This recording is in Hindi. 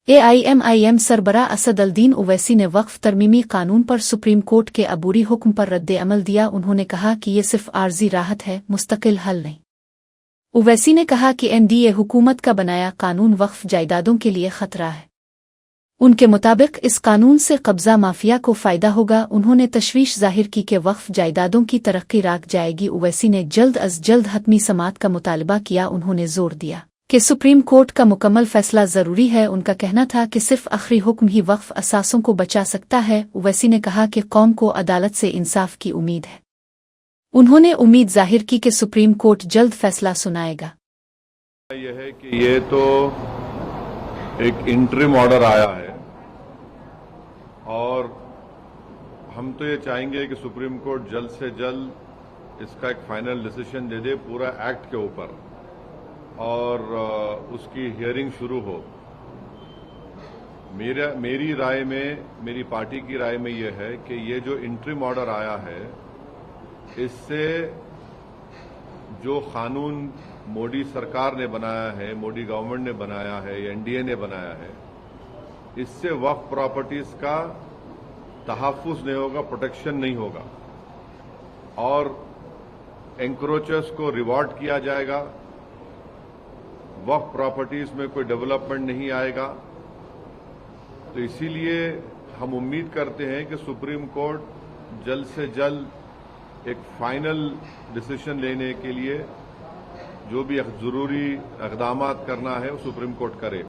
AIMIM सरबरा असदुद्दीन ओवैसी ने वक्फ तरमीमी कानून पर सुप्रीम कोर्ट के अबूरी हुक्म पर रद्द-ए-अमल दिया। उन्होंने कहा कि ये सिर्फ आर्जी राहत है, मुस्तकिल हल नहीं। ओवैसी ने कहा कि NDA हुकूमत का बनाया कानून वक्फ जायदादों के लिए खतरा है। उनके मुताबिक इस कानून से कब्जा माफिया को फायदा होगा। उन्होंने तशवीश जाहिर की कि वक्फ जायदादों की तरक्की राक जाएगी। ओवैसी ने जल्द अज जल्द हतमी समात का मुतालबा किया। उन्होंने जोर दिया कि सुप्रीम कोर्ट का मुकम्मल फैसला जरूरी है। उनका कहना था कि सिर्फ आखिरी हुक्म ही वक्फ असासों को बचा सकता है। ओवैसी ने कहा कि कौम को अदालत से इंसाफ की उम्मीद है। उन्होंने उम्मीद जाहिर की कि सुप्रीम कोर्ट जल्द फैसला सुनाएगा। यह है कि ये तो एक इंटरिम ऑर्डर आया है और हम तो ये चाहेंगे कि सुप्रीम कोर्ट जल्द से जल्द इसका एक फाइनल डिसीजन दे दे पूरा एक्ट के ऊपर और उसकी हियरिंग शुरू हो। मेरी राय में, मेरी पार्टी की राय में यह है कि ये जो इंटरिम ऑर्डर आया है इससे जो कानून मोदी सरकार ने बनाया है, मोदी गवर्नमेंट ने बनाया है, NDA ने बनाया है, इससे वक्फ प्रॉपर्टीज का तहफ्फुज नहीं होगा, प्रोटेक्शन नहीं होगा और एंक्रोचर्स को रिवॉर्ड किया जाएगा। वक्फ प्रॉपर्टीज में कोई डेवलपमेंट नहीं आएगा। तो इसीलिए हम उम्मीद करते हैं कि सुप्रीम कोर्ट जल्द से जल्द एक फाइनल डिसीजन लेने के लिए जो भी जरूरी इक़दामात करना है वो सुप्रीम कोर्ट करे।